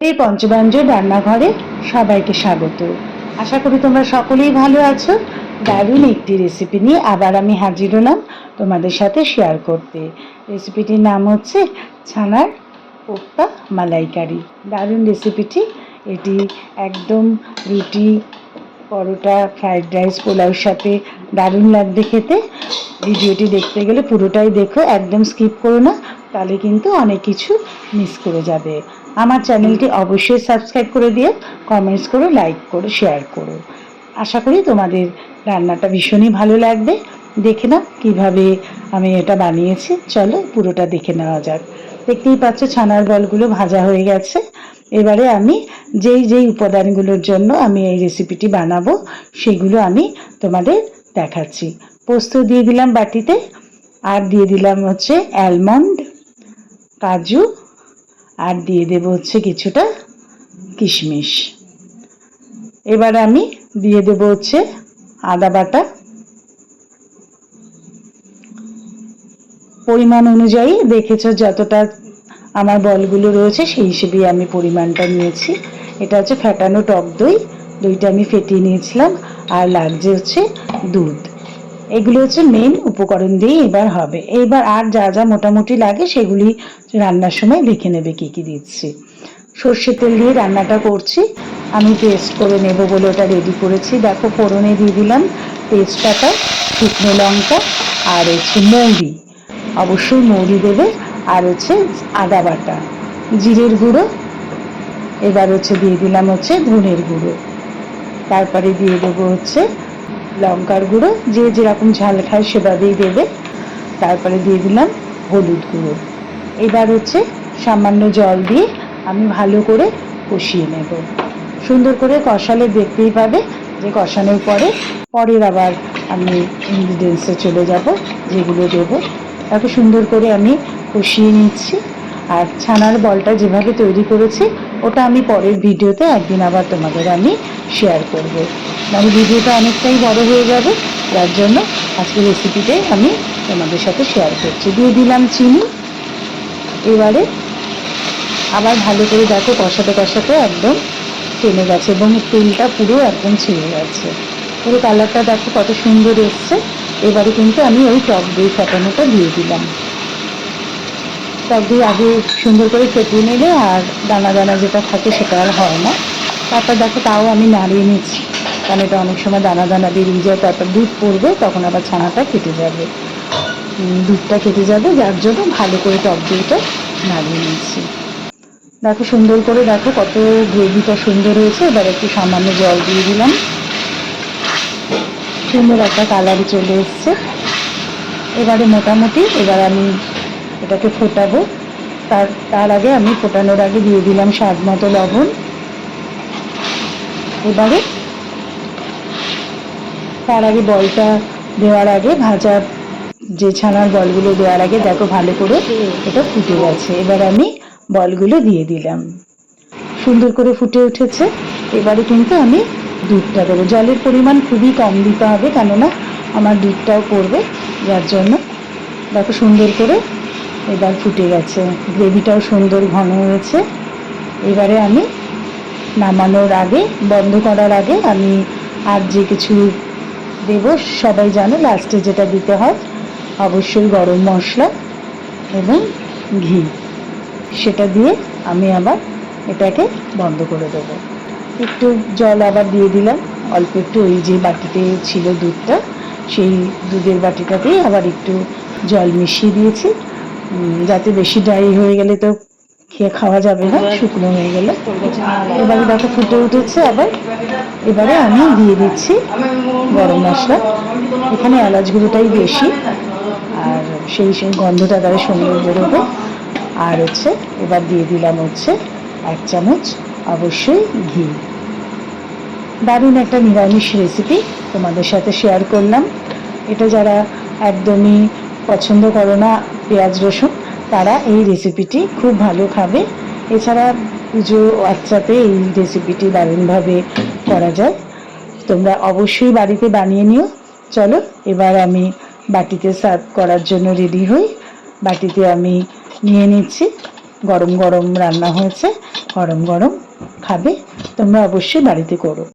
এই পঞ্চব্যঞ্জন রান্নাঘরে সবাইকে স্বাগত। আশা করি তোমরা সকলেই ভালো আছো। দারুণ একটি রেসিপি নিয়ে আবার আমি হাজির হলাম তোমাদের সাথে শেয়ার করতে। রেসিপিটির নাম হচ্ছে ছানার কোপ্তা মালাইকারি। দারুণ রেসিপিটি। এটি একদম রুটি, পরোটা, ফ্রাইড রাইস, পোলাওর সাথে দারুণ লাগবে খেতে। ভিডিওটি দেখতে গেলে পুরোটাই দেখো, একদম স্কিপ করো না, তাহলে কিন্তু অনেক কিছু মিস করে যাবে। আমার চ্যানেলটি অবশ্যই সাবস্ক্রাইব করে দিও, কমেন্টস করো, লাইক করো, শেয়ার করো। আশা করি তোমাদের রান্নাটা ভীষণই ভালো লাগবে। দেখে নাও কীভাবে আমি এটা বানিয়েছি। চলো পুরোটা দেখে নেওয়া যাক। দেখতেই পাচ্ছ ছানার বলগুলো ভাজা হয়ে গেছে। এবারে আমি যেই উপাদানগুলোর জন্য আমি এই রেসিপিটি বানাবো সেগুলো আমি তোমাদের দেখাচ্ছি। পোস্ত দিয়ে দিলাম বাটিতে, আর দিয়ে দিলাম হচ্ছে অ্যালমন্ড, কাজু, আর দিয়ে দেব হচ্ছে কিছুটা কিশমিশ। এবার আমি দিয়ে দেব হচ্ছে আদা বাটা, পরিমাণ অনুযায়ী দেখেছো যতটা আমার বলগুলো রয়েছে সেই হিসেবেই আমি পরিমাণটা নিয়েছি। এটা হচ্ছে ফেটানো টক দই, দইটা আমি ফেটিয়ে নিয়েছিলাম। আর লাগছে হচ্ছে দুধ। এগুলো হচ্ছে মেন উপকরণ দিয়ে এবার হবে। এইবার আর যা যা মোটামুটি লাগে সেগুলি রান্নার সময় দেখে নেবে কি কি দিচ্ছি। সর্ষের তেল দিয়ে রান্নাটা করছি, আমি পেস্ট করে নেব বলে ওটা রেডি করেছি। দেখো ফোড়নে দিয়ে দিলাম তেজপাতা, শুকনো লঙ্কা, আর হচ্ছে মৌরি, অবশ্যই মৌরি দেবে, আর হচ্ছে আদা বাটা, জিরের গুঁড়ো, এবার হচ্ছে দিয়ে দিলাম হচ্ছে ধনের গুঁড়ো, তারপরে দিয়ে দেবো হচ্ছে লঙ্কার গুঁড়ো, যে যেরকম ঝাল খায় সেভাবেই দেবে, তারপরে দিয়ে দিলাম হলুদ গুঁড়ো। এবার হচ্ছে সামান্য জল দিয়ে আমি ভালো করে কষিয়ে নেব। সুন্দর করে কষালে দেখতেই পাবে যে কষানোর পরের আবার আমি ইনগ্রিডিয়েন্টসে চলে যাব যেগুলো দেবো। তাকে সুন্দর করে আমি কষিয়ে নিচ্ছি। আর ছানার বলটা যেভাবে তৈরি করেছি ওটা আমি পরের ভিডিওতে একদিন আবার তোমাদের আমি শেয়ার করব। মানে ভিডিওটা অনেকটাই বড় হয়ে যাবে, যার জন্য আজকে রেসিপিতে আমি তোমাদের সাথে শেয়ার করছি। দিয়ে দিলাম চিনি। এবারে আবার ভালো করে দেখো কষাতে কষাতে একদম টেনে গেছে এবং তেলটা পুরো একদম ছেড়ে গেছে। পুরো কালারটা দেখো কত সুন্দর এসছে। এবারে কিন্তু আমি ওই টক দই ফেটানোটা দিয়ে দিলাম। টক দই আগে সুন্দর করে ফেটিয়ে নিলে আর দানা দানা যেটা থাকে সেটা আর হয় না। তারপর দেখো তাও আমি নাড়িয়ে নিচ্ছি, কারণ এটা অনেক সময় দানা দানা বেরিয়ে যায়, তারপর দুধ পড়বে, তখন আবার ছানাটা কেটে যাবে, দুধটা কেটে যাবে, যার জন্য ভালো করে টক দইটা নাড়িয়ে নিচ্ছি। দেখো সুন্দর করে দেখো কত গ্রেভিটা সুন্দর হয়েছে। এবার একটু সামান্য জল দিয়ে দিলাম, সুন্দর একটা কালার চলে এসছে। এবারে মোটামুটি এবার আমি এটাকে ফোটাবো। তার আগে আমি ফোটানোর আগে দিয়ে দিলাম স্বাদ মতো লবণ। এবারে তার আগে বলটা দেওয়ার আগে ভাজা যে ছানার বলগুলো দেওয়ার আগে দেখো ভালো করে এটা ফুটে গেছে। এবার আমি বলগুলো দিয়ে দিলাম, সুন্দর করে ফুটে উঠেছে। এবারে কিন্তু আমি দুধটা দেবো। জলের পরিমাণ খুবই কম দিতে হবে, কেননা আমার দুধটাও পড়বে, যার জন্য দেখো সুন্দর করে এবার ফুটে গেছে, গ্রেভিটাও সুন্দর ঘন হয়েছে। এবারে আমি নামানোর আগে, বন্ধ করার আগে আমি আর যে কিছু দেব সবাই জানো, লাস্টে যেটা দিতে হয় অবশ্যই গরম মশলা এবং ঘি, সেটা দিয়ে আমি আবার এটাকে বন্ধ করে দেবো। একটু জল আবার দিয়ে দিলাম, অল্প একটু, ওই যে বাটিতে ছিল দুধটা সেই দুধের বাটিটাতেই আবার একটু জল মিশিয়ে দিয়েছি, যাতে বেশি ড্রাই হয়ে গেলে তো খেয়ে খাওয়া যাবে না, শুকনো হয়ে গেলে। এবারে দেখো ফুটে উঠেছে আবার। এবারে আমি দিয়ে দিচ্ছি গরম মশলা, এখানে এলাচ গুঁড়োটাই বেশি, আর সেই গন্ধটা তারা সুন্দর বেরোবে। আর হচ্ছে এবার দিয়ে দিলাম হচ্ছে 1 চামচ অবশ্যই ঘি। দারুণ একটা নিরামিষ রেসিপি তোমাদের সাথে শেয়ার করলাম। এটা যারা একদমই পছন্দ করো না পেঁয়াজ রসুন, তারা এই রেসিপিটি খুব ভালো খাবে। এছাড়া পুজো বাচ্চাতে এই রেসিপিটি দারুণভাবে করা যায়। তোমরা অবশ্যই বাড়িতে বানিয়ে নিও। চলো এবার আমি বাটিতে সার্ভ করার জন্য রেডি হই। বাটিতে আমি নিয়ে নিচ্ছি। গরম গরম রান্না হয়েছে, গরম গরম খাবে। তোমরা অবশ্যই বাড়িতে করো।